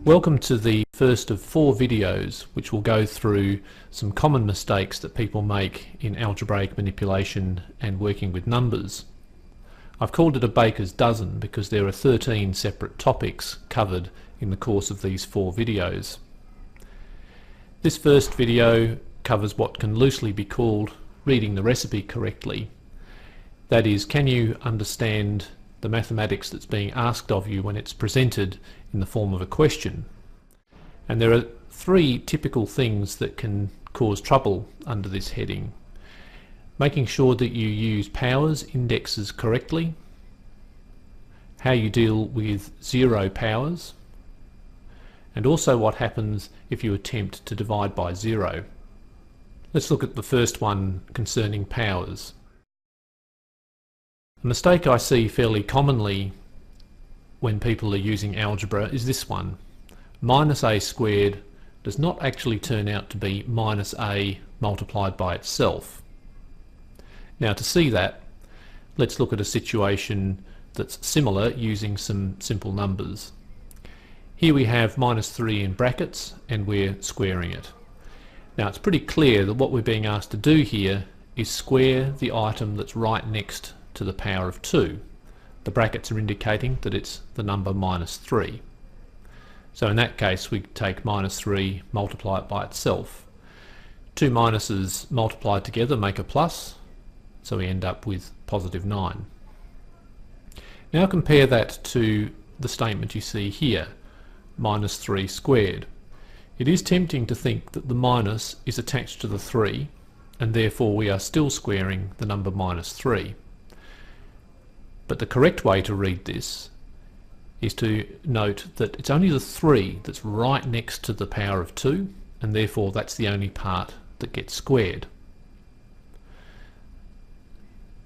Welcome to the first of 4 videos which will go through some common mistakes that people make in algebraic manipulation and working with numbers. I've called it a baker's dozen because there are 13 separate topics covered in the course of these 4 videos. This first video covers what can loosely be called reading the recipe correctly. That is, can you understand the mathematics that's being asked of you when it's presented in the form of a question? And there are 3 typical things that can cause trouble under this heading. Making sure that you use powers indexes correctly, how you deal with 0 powers, and also what happens if you attempt to divide by 0. Let's look at the first one concerning powers. A mistake I see fairly commonly when people are using algebra is this one. Minus a squared does not actually turn out to be minus a multiplied by itself. Now, to see that, let's look at a situation that's similar using some simple numbers. Here we have minus 3 in brackets and we're squaring it. Now, it's pretty clear that what we're being asked to do here is square the item that's right next to the power of 2. The brackets are indicating that it's the number minus 3. So in that case we take minus 3, multiply it by itself. 2 minuses multiplied together make a plus, so we end up with positive 9. Now compare that to the statement you see here, minus 3 squared. It is tempting to think that the minus is attached to the 3, and therefore we are still squaring the number minus 3. But the correct way to read this is to note that it's only the 3 that's right next to the power of 2, and therefore that's the only part that gets squared.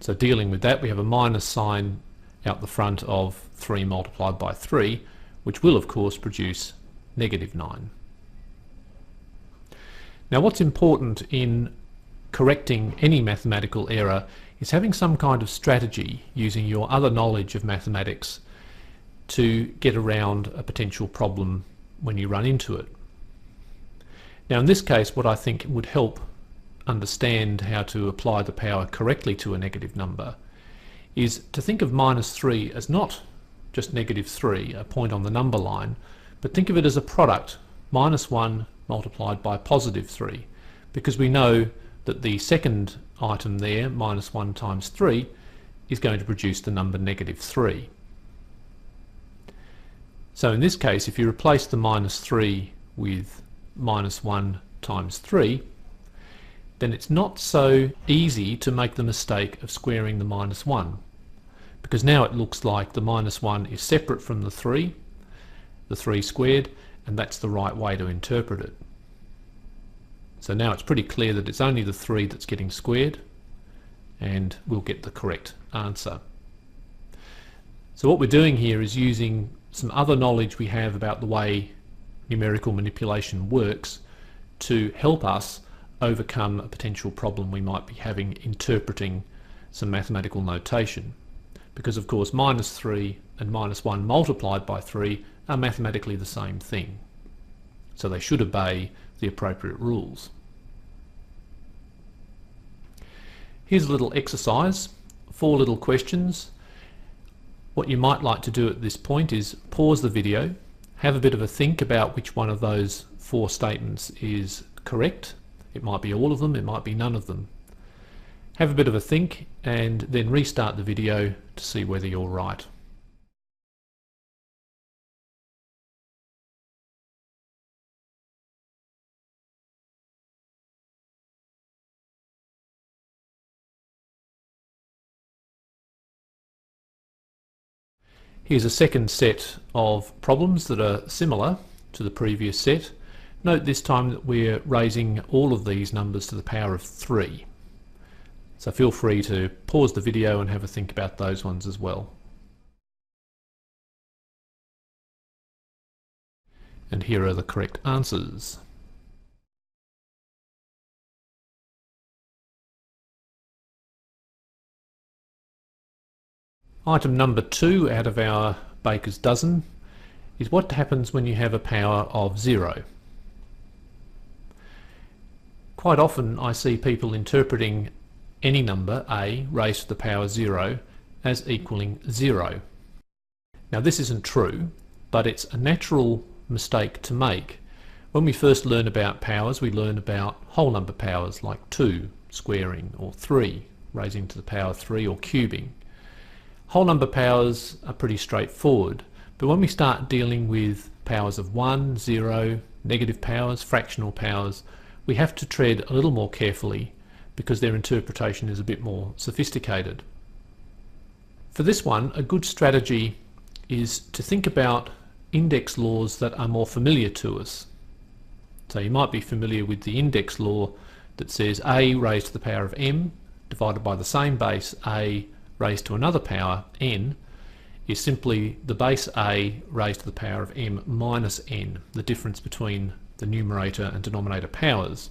So dealing with that, we have a minus sign out the front of 3 multiplied by 3, which will of course produce negative 9. Now, what's important in correcting any mathematical error is having some kind of strategy using your other knowledge of mathematics to get around a potential problem when you run into it. Now, in this case, what I think would help understand how to apply the power correctly to a negative number is to think of minus 3 as not just negative 3, a point on the number line, but think of it as a product, minus 1 multiplied by positive 3, because we know that the second item there, minus 1 times 3, is going to produce the number negative 3. So in this case, if you replace the minus 3 with minus 1 times 3, then it's not so easy to make the mistake of squaring the minus 1, because now it looks like the minus 1 is separate from the 3 squared, and that's the right way to interpret it. So now it's pretty clear that it's only the 3 that's getting squared, and we'll get the correct answer. So what we're doing here is using some other knowledge we have about the way numerical manipulation works to help us overcome a potential problem we might be having interpreting some mathematical notation. Because of course minus 3 and minus 1 multiplied by 3 are mathematically the same thing. So they should obey the appropriate rules. Here's a little exercise, 4 little questions. What you might like to do at this point is pause the video, have a bit of a think about which one of those 4 statements is correct. It might be all of them, it might be none of them. Have a bit of a think and then restart the video to see whether you're right. Here's a second set of problems that are similar to the previous set. Note this time that we're raising all of these numbers to the power of 3. So feel free to pause the video and have a think about those ones as well. And here are the correct answers. Item number 2 out of our baker's dozen is what happens when you have a power of 0. Quite often I see people interpreting any number, a raised to the power 0, as equaling 0. Now this isn't true, but it's a natural mistake to make. When we first learn about powers, we learn about whole number powers like 2 squaring, or 3 raising to the power 3, or cubing. Whole number powers are pretty straightforward, but when we start dealing with powers of 1, 0, negative powers, fractional powers, we have to tread a little more carefully because their interpretation is a bit more sophisticated. For this one, a good strategy is to think about index laws that are more familiar to us. So you might be familiar with the index law that says a raised to the power of m divided by the same base a raised to another power n is simply the base a raised to the power of m minus n, the difference between the numerator and denominator powers.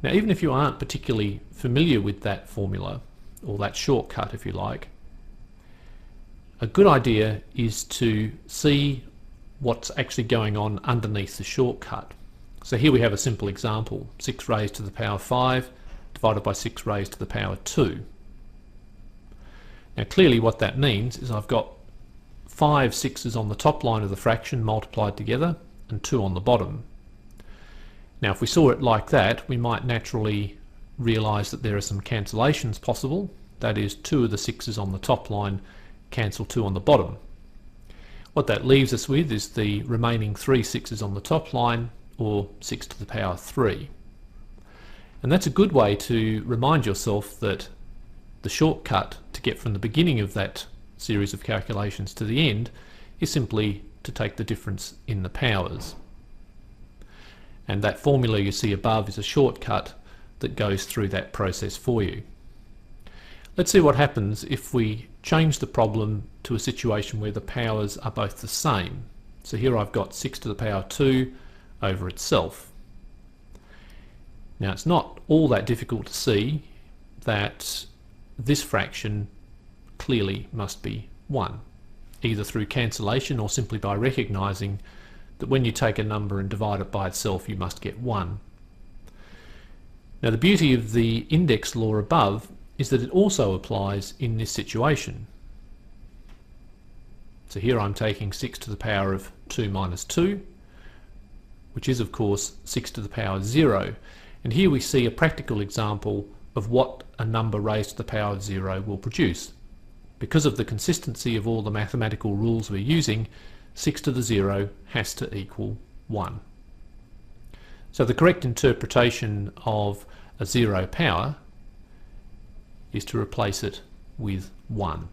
Now even if you aren't particularly familiar with that formula, or that shortcut if you like, a good idea is to see what's actually going on underneath the shortcut. So here we have a simple example, 6 raised to the power 5 divided by 6 raised to the power 2. Now clearly what that means is I've got 5 6's on the top line of the fraction multiplied together and 2 on the bottom. Now if we saw it like that, we might naturally realise that there are some cancellations possible. That is, 2 of the 6's on the top line cancel 2 on the bottom. What that leaves us with is the remaining 3 6's on the top line, or 6 to the power 3. And that's a good way to remind yourself that the shortcut to get from the beginning of that series of calculations to the end is simply to take the difference in the powers. And that formula you see above is a shortcut that goes through that process for you. Let's see what happens if we change the problem to a situation where the powers are both the same. So here I've got 6 to the power 2 over itself. Now it's not all that difficult to see that this fraction clearly must be 1, either through cancellation or simply by recognising that when you take a number and divide it by itself you must get 1. Now the beauty of the index law above is that it also applies in this situation. So here I'm taking 6 to the power of 2 minus 2, which is of course 6 to the power 0, and here we see a practical example of what a number raised to the power of 0 will produce. Because of the consistency of all the mathematical rules we're using, 6 to the 0 has to equal 1. So the correct interpretation of a 0 power is to replace it with 1.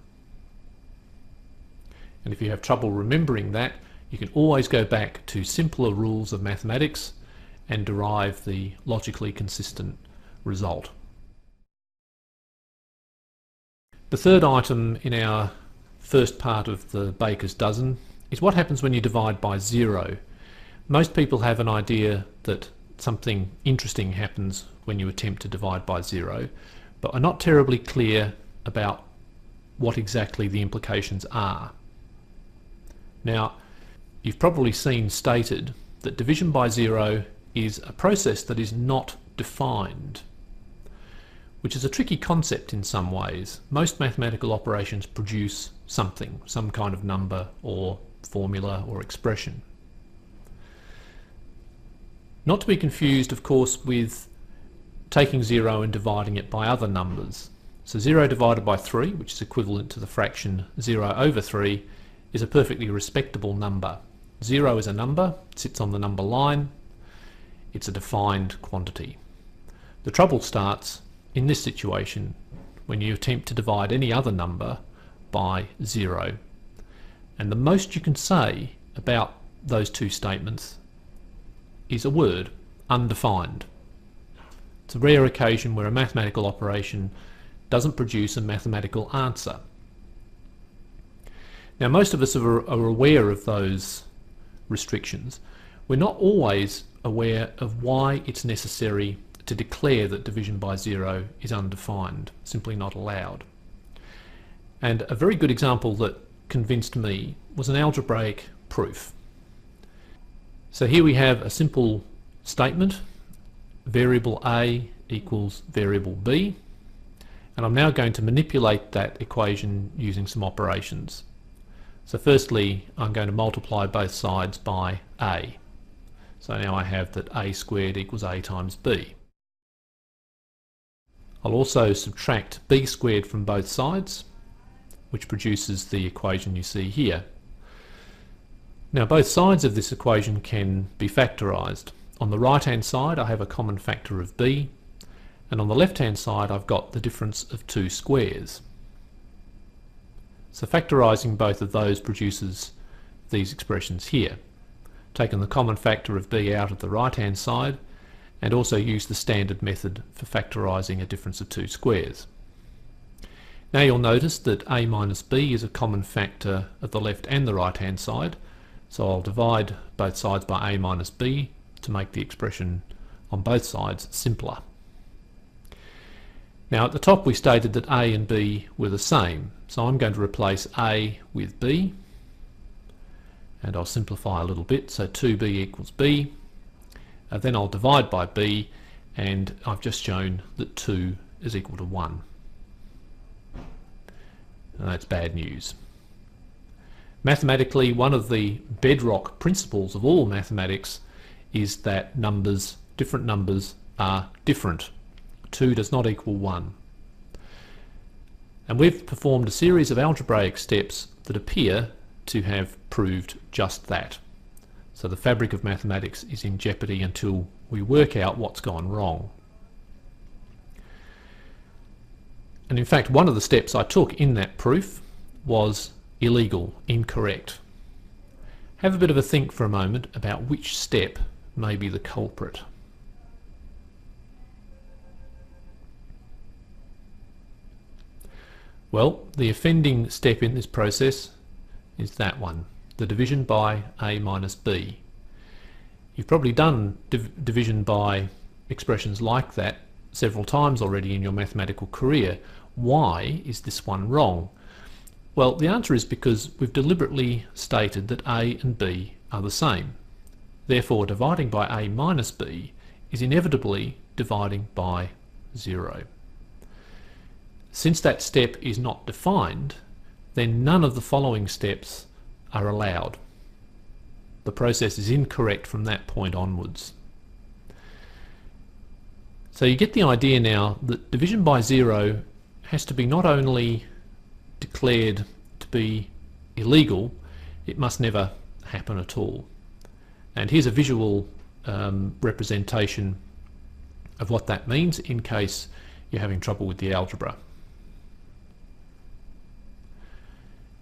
And if you have trouble remembering that, you can always go back to simpler rules of mathematics and derive the logically consistent result. The third item in our first part of the baker's dozen is what happens when you divide by 0. Most people have an idea that something interesting happens when you attempt to divide by 0, but are not terribly clear about what exactly the implications are. Now, you've probably seen stated that division by 0 is a process that is not defined, which is a tricky concept in some ways. Most mathematical operations produce something, some kind of number or formula or expression. Not to be confused, of course, with taking 0 and dividing it by other numbers. So 0 divided by 3, which is equivalent to the fraction 0 over 3, is a perfectly respectable number. 0 is a number, it sits on the number line, it's a defined quantity. The trouble starts in this situation when you attempt to divide any other number by 0. And the most you can say about those two statements is a word, undefined. It's a rare occasion where a mathematical operation doesn't produce a mathematical answer. Now most of us are aware of those restrictions. We're not always aware of why it's necessary to declare that division by 0 is undefined, simply not allowed. And a very good example that convinced me was an algebraic proof. So here we have a simple statement, variable A equals variable B, and I'm now going to manipulate that equation using some operations. So firstly, I'm going to multiply both sides by A. So now I have that A squared equals A times B. I'll also subtract B squared from both sides, which produces the equation you see here. Now both sides of this equation can be factorised. On the right hand side I have a common factor of B, and on the left hand side I've got the difference of two squares. So factorising both of those produces these expressions here. Taken the common factor of B out of the right hand side, and also use the standard method for factorising a difference of two squares. Now you'll notice that A minus B is a common factor of the left and the right hand side, so I'll divide both sides by A minus B to make the expression on both sides simpler. Now at the top we stated that A and B were the same, so I'm going to replace A with B, and I'll simplify a little bit, so 2B equals B. Then I'll divide by B, and I've just shown that 2 is equal to 1. And that's bad news. Mathematically, one of the bedrock principles of all mathematics is that different numbers are different. 2 does not equal 1. And we've performed a series of algebraic steps that appear to have proved just that. So the fabric of mathematics is in jeopardy until we work out what's gone wrong. And in fact, one of the steps I took in that proof was illegal, incorrect. Have a bit of a think for a moment about which step may be the culprit. Well, the offending step in this process is that one, the division by A minus B. You've probably done division by expressions like that several times already in your mathematical career. Why is this one wrong? Well, the answer is because we've deliberately stated that A and B are the same. Therefore, dividing by A minus B is inevitably dividing by 0. Since that step is not defined, then none of the following steps are allowed. The process is incorrect from that point onwards. So you get the idea now that division by 0 has to be not only declared to be illegal, it must never happen at all. And here's a visual representation of what that means in case you're having trouble with the algebra.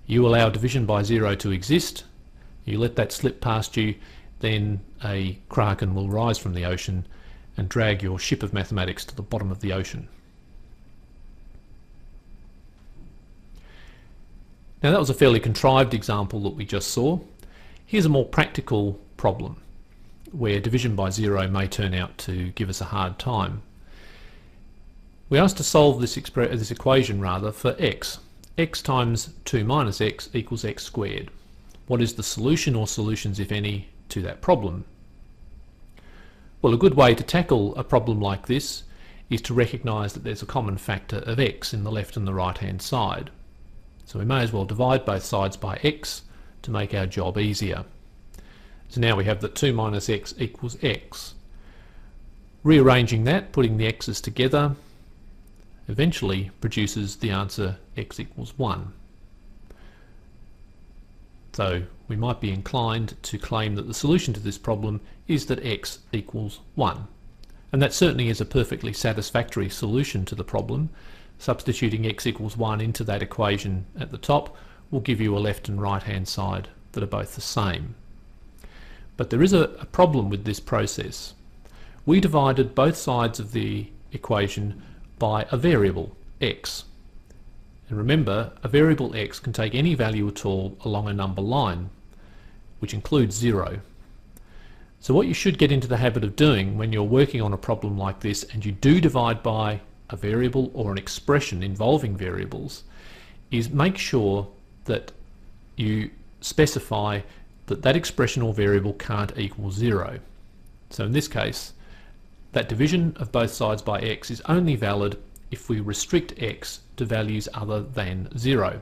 You allow division by 0 to exist, you let that slip past you, then a kraken will rise from the ocean and drag your ship of mathematics to the bottom of the ocean. Now that was a fairly contrived example that we just saw. Here's a more practical problem where division by 0 may turn out to give us a hard time. We asked to solve this equation for x. X times 2 minus x equals x squared. What is the solution or solutions, if any, to that problem? Well, a good way to tackle a problem like this is to recognise that there's a common factor of x in the left and the right hand side. So we may as well divide both sides by x to make our job easier. So now we have that 2 minus x equals x. Rearranging that, putting the x's together, eventually produces the answer x equals 1. So we might be inclined to claim that the solution to this problem is that x equals 1. And that certainly is a perfectly satisfactory solution to the problem. Substituting x equals 1 into that equation at the top will give you a left and right hand side that are both the same. But there is a problem with this process. We divided both sides of the equation by a variable, x. And remember, a variable x can take any value at all along a number line, which includes 0. So what you should get into the habit of doing when you're working on a problem like this and you do divide by a variable or an expression involving variables is make sure that you specify that that expression or variable can't equal 0. So in this case, that division of both sides by x is only valid if we restrict x to values other than 0.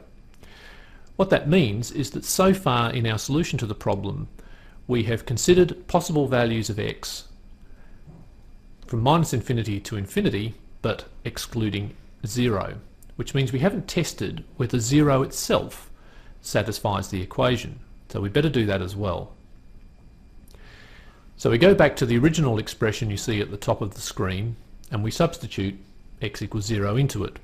What that means is that so far in our solution to the problem, we have considered possible values of x from -infinity to infinity, but excluding 0, which means we haven't tested whether 0 itself satisfies the equation. So we better do that as well. So we go back to the original expression you see at the top of the screen, and we substitute x equals 0 into it.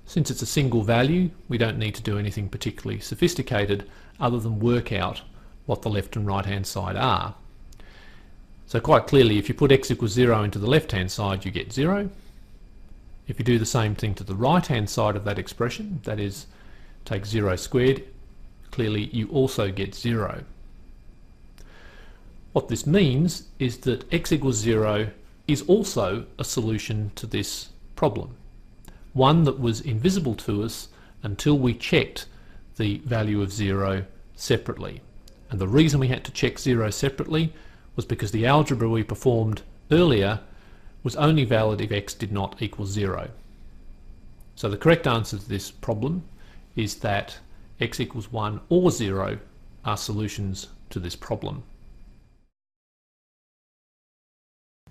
Since it's a single value, we don't need to do anything particularly sophisticated other than work out what the left and right hand side are. So quite clearly, if you put x equals 0 into the left hand side, you get 0. If you do the same thing to the right hand side of that expression, that is, take 0 squared, clearly you also get 0. What this means is that x equals 0 is also a solution to this problem, one that was invisible to us until we checked the value of 0 separately. And the reason we had to check 0 separately was because the algebra we performed earlier was only valid if x did not equal 0. So the correct answer to this problem is that x equals 1 or 0 are solutions to this problem.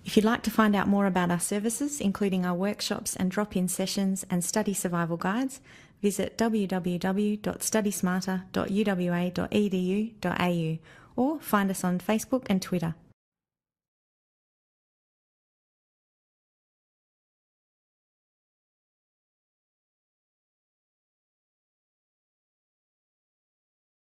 If you'd like to find out more about our services, including our workshops and drop-in sessions and study survival guides, visit www.studysmarter.uwa.edu.au or find us on Facebook and Twitter.